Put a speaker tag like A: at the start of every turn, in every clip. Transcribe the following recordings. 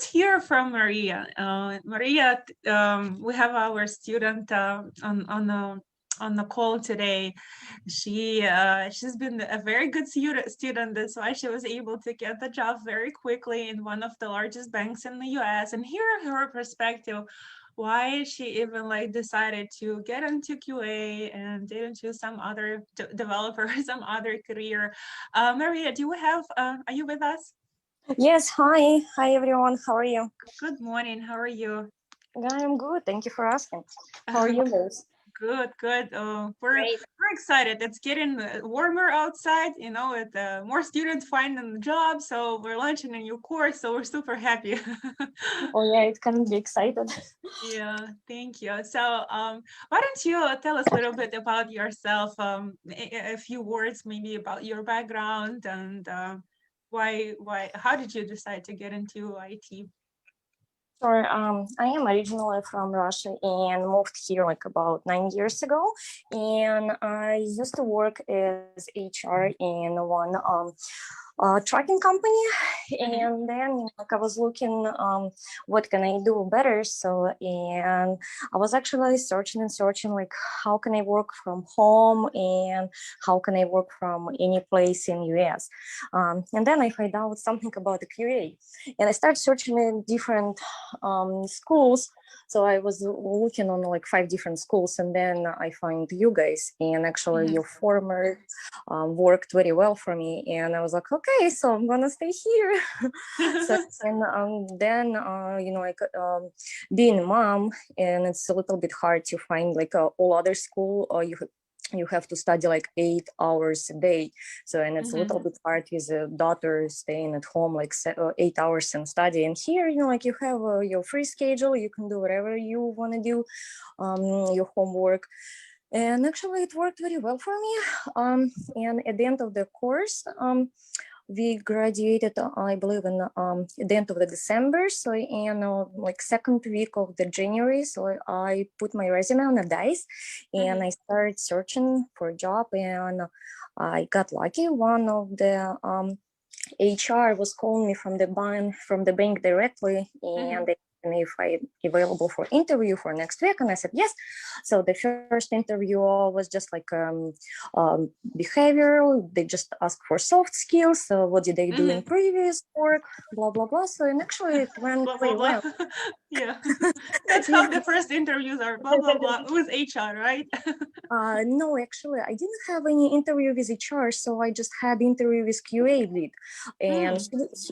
A: let's hear from Maria. Maria, we have our student on the call today. She's been a very good student. That's why she was able to get the job very quickly in one of the largest banks in the U.S. And hear her perspective. Why she even like decided to get into QA and didn't choose some other developer, some other career. Maria, do you have? Are you with us?
B: Yes, hi. Hi, everyone. How are you?
A: Good morning. How are you?
B: I'm good. Thank you for asking. How are you guys?
A: Good, good. We're excited. It's getting warmer outside, you know, with more students finding the job. So we're launching a new course. So we're super happy.
B: Oh, yeah, it can be excited.
A: Yeah, thank you. So why don't you tell us a little bit about yourself, a few words maybe about your background and how did you decide to get into IT?
B: Sure. I am originally from Russia and moved here like about 9 years ago. And I used to work as HR in one trucking company. And then like I was looking what can I do better. So and I was actually searching like how can I work from home and how can I work from any place in US. And then I find out something about the QA and I started searching in different schools. So I was looking on like 5 different schools and then I find you guys and actually your former worked very well for me. And I was like, okay, so I'm gonna stay here. So and then you know, like being a mom and it's a little bit hard to find like all other school or you have to study like 8 hours a day. So, and it's a little bit hard with a daughter staying at home like 8 hours and study. And here, you know, like you have your free schedule, you can do whatever you want to do, your homework. And actually it worked very well for me. And at the end of the course, we graduated, I believe, in at the end of the December. So in like second week of the January, so I put my resume on a dice, and I started searching for a job, and I got lucky. One of the HR was calling me from the bank directly, and they asked me if I'm available for interview for next week, and I said yes. So the first interview was just like behavioral. They just asked for soft skills. So what did they do in previous work? Blah blah blah. So and actually it went
A: blah,
B: very
A: blah,
B: well.
A: blah. Yeah, that's how the first interviews are. Blah blah blah with HR, right?
B: No, actually, I didn't have any interview with HR, so I just had interview with QA lead, and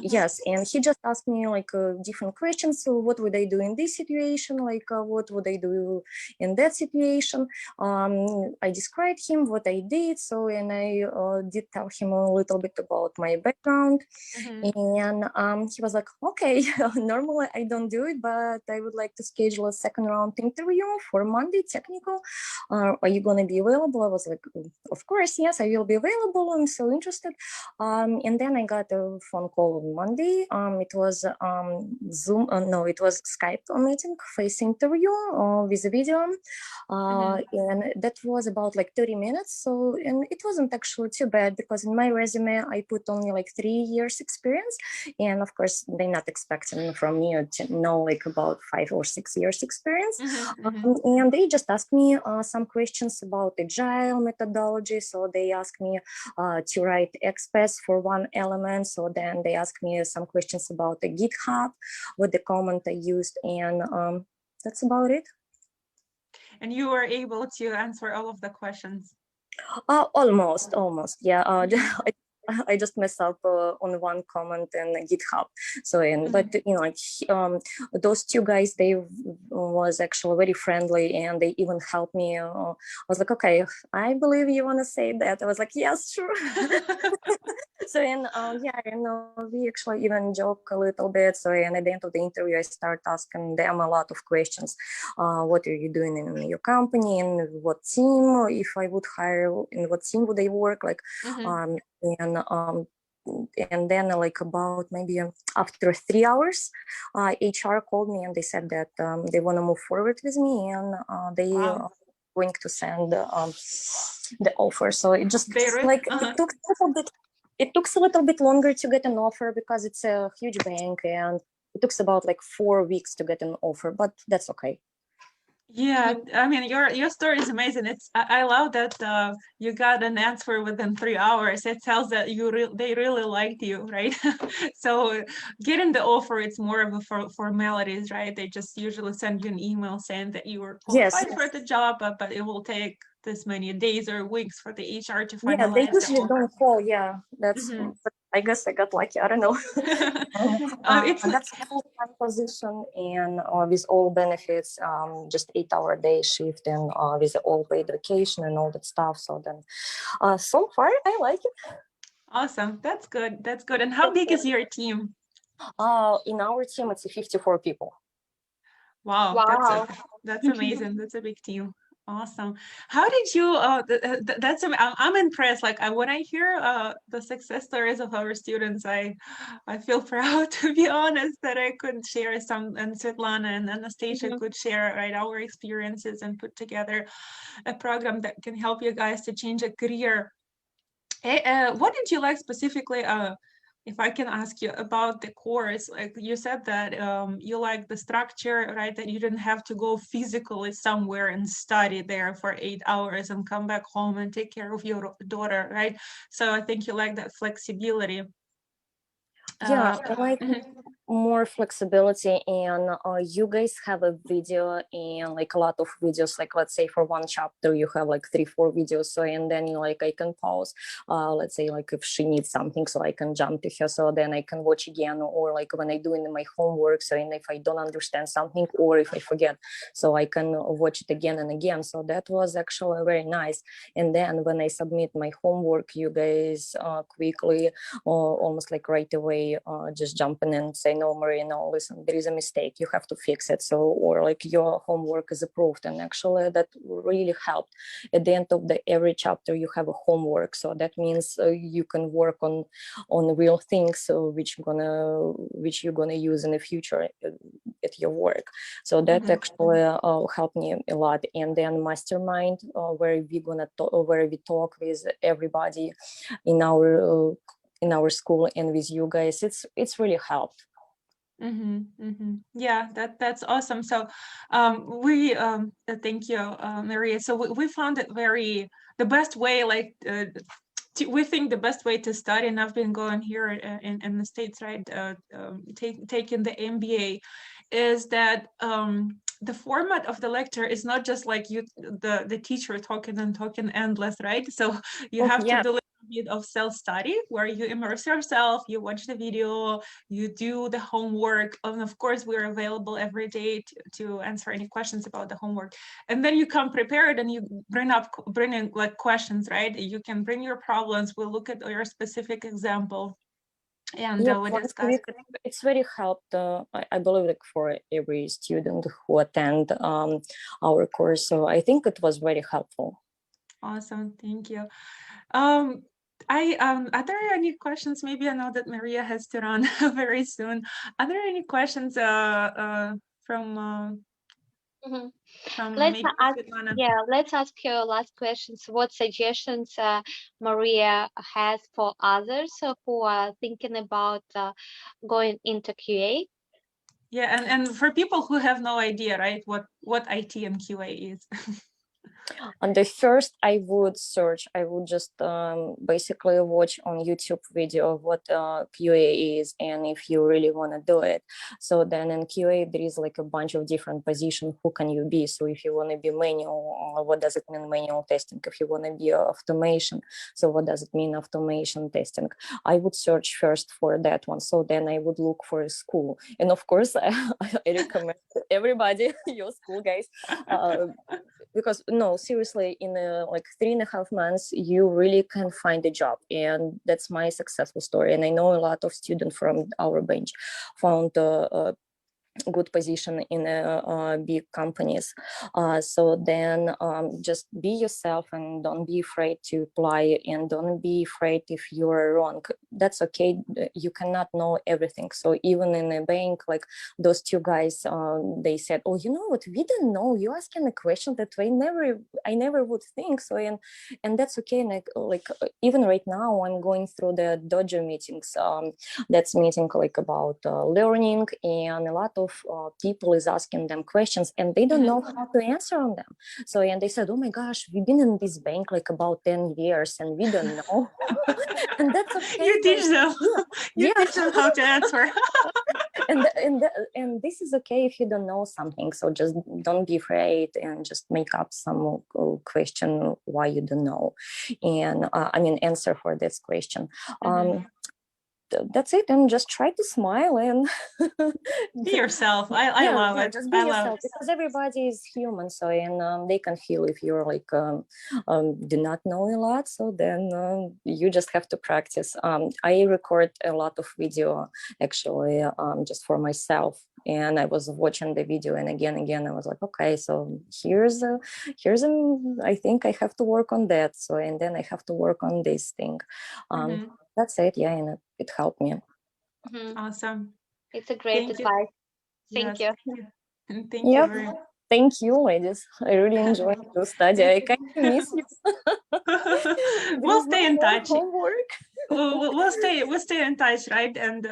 B: yes, and he just asked me like different questions. So, what would I do in this situation? Like, what would I do in that situation? I described him what I did. So, and I did tell him a little bit about my background, and he was like, "Okay, normally I don't do it, but I would like to schedule a second round interview for Monday technical. Are you going to be available?" I was like, of course, yes, I will be available. I'm so interested. And then I got a phone call on Monday. It was Zoom. No, it was Skype meeting, face interview with a video. And that was about like 30 minutes. So, and it wasn't actually too bad because in my resume, I put only like 3 years experience. And of course, they're not expecting from me to know like about 5 or 6 years experience. And they just asked me some questions about agile methodology. So they asked me to write XPath for one element. So then they asked me some questions about the GitHub, what the comment I used, and that's about it.
A: And you were able to answer all of the questions.
B: Almost, yeah. I just messed up on one comment in GitHub. So, but you know, like, those two guys, they was actually very friendly, and they even helped me. I was like, okay, I believe you want to say that. I was like, yes, sure. So, and yeah, and we actually even joke a little bit. So, and at the end of the interview, I start asking them a lot of questions. What are you doing in your company, and what team? If I would hire, in what team would they work? Like, and then like about maybe after 3 hours, HR called me and they said that they want to move forward with me, and they going to send the offer. So it just like it took a little bit longer to get an offer because it's a huge bank, and it took about like 4 weeks to get an offer, but that's okay.
A: Yeah, I mean, your story is amazing. I love that you got an answer within 3 hours. It tells that they really liked you, right? So getting the offer, it's more of a formalities, right? They just usually send you an email saying that you were
B: Yes.
A: qualified for the job, but it will take this many days or weeks for the HR to
B: Yeah, they
A: finalize the
B: usually
A: offer.
B: don't call. Yeah, that's.
A: Mhm.
B: But I guess I got lucky. I don't know.
A: It's
B: That's a full-time position and with all benefits, just 8-hour day shift and with all paid vacation and all that stuff. So then, so far I like it.
A: awesome. That's good. That's good. And how big is your team?
B: In our team, it's 54 people.
A: Wow,
C: Wow.
A: that's amazing. That's a big team. Awesome. How did you? That's I'm impressed. Like when I hear the success stories of our students, I feel proud to be honest that I could share some, and Svetlana and Anastasia could share right our experiences and put together a program that can help you guys to change a career. What did you like specifically? If I can ask you about the course, like you said that you like the structure, right? That you didn't have to go physically somewhere and study there for 8 hours and come back home and take care of your daughter, right? So I think you like that flexibility.
B: Yeah, I like
A: mhm.
B: more flexibility, and you guys have a video and like a lot of videos, like let's say for one chapter you have like 3-4 videos, so and then like I can pause, let's say like if she needs something, so I can jump to her, so then I can watch again, or like when I doing my homework, so and if I don't understand something or if I forget, so I can watch it again and again. So that was actually very nice. And then when I submit my homework, you guys quickly, almost like right away, just jump in and say, no, Maria, no, listen, there is a mistake, you have to fix it. So, or like your homework is approved. And actually that really helped. At the end of every chapter you have a homework, so that means you can work on real things, which you're gonna use in the future at your work. So that actually helped me a lot. And then mastermind, where we talk with everybody in our school and with you guys, it's really helped.
A: Yeah, that's awesome. So we thank you, Maria. So we found it the best way, like we think the best way to study, and I've been going here in the States, right, taking the MBA, is that the format of the lecture is not just like the teacher talking endless, right? So you have to do a bit of self-study where you immerse yourself, you watch the video, you do the homework, and of course we're available every day to answer any questions about the homework. And then you come prepared and you bring in like questions, right? You can bring your problems, we'll look at your specific example, and we discuss.
B: It's very helped, I believe, like for every student who attend our course. So I think it was very helpful.
A: Awesome, thank you. Are there any questions? Maybe I know that Maria has to run very soon. Are there any questions from
C: Let's
A: maybe
C: ask,
A: Svetlana?
C: let's ask her last questions. What suggestions Maria has for others who are thinking about going into QA?
B: Yeah,
A: and for people who have no idea, right, what IT and QA is.
B: On the first, I would just basically watch on YouTube video what QA is, and if you really want to do it. So then in QA, there is like a bunch of different positions. Who can you be? So if you want to be manual, what does it mean manual testing? If you want to be automation, so what does it mean automation testing? I would search first for that one. So then I would look for a school. And of course, I recommend everybody, your school guys, because no, seriously, in like 3.5 months, you really can find a job. And that's my successful story. And I know a lot of students from our bench found good position in big companies. So then just be yourself and don't be afraid to apply, and don't be afraid if you're wrong. That's okay. You cannot know everything. So even in a bank, like those two guys, they said, oh, you know what, we don't know, you asking a question that I never would think. So and that's okay. And like even right now I'm going through the Dojo meetings. That's meeting like about learning, and a lot of people is asking them questions and they don't know how to answer on them. So and they said, oh my gosh, we've been in this bank like about 10 years and we don't know. And that's okay.
A: You teach them. You
B: Yeah.
A: teach them how to answer.
B: and this is okay if you don't know something. So just don't be afraid and just make up some question why you don't know, and I mean answer for this question. That's it, and just try to smile and
A: Be yourself. I love it.
B: Just be yourself, because everybody is human. So and they can feel if you're like do not know a lot. So then you just have to practice. I record a lot of video actually just for myself, and I was watching the video and again I was like, okay, so here's I think I have to work on that. So and then I have to work on this thing. That's it. Yeah, and it helped me.
A: Awesome.
C: It's a great advice. Thank you.
A: Thank you very much.
B: Thank you, ladies. I really enjoyed the study. I kind of miss you.
A: We'll stay in touch.
B: Homework.
A: We'll stay in touch, right? And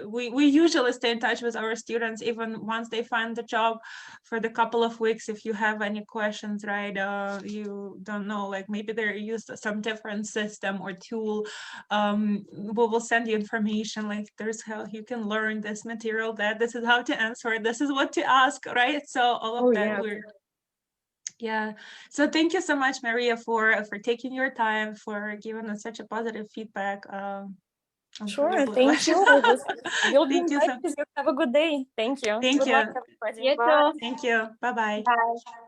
A: we usually stay in touch with our students even once they find the job for the couple of weeks. If you have any questions, right, you don't know, like maybe they're used some different system or tool, we will send you information, like there's how you can learn this material, that this is how to answer, this is what to ask, right? So all of that yeah. So thank you so much, Maria, for taking your time, for giving us such a positive feedback.
B: Sure, thank you. You'll be in touch. Have a good day. Thank you.
A: Thank
B: Good
A: you.
B: luck, everybody.
C: You too.
A: Thank you. Bye-bye.
C: Bye.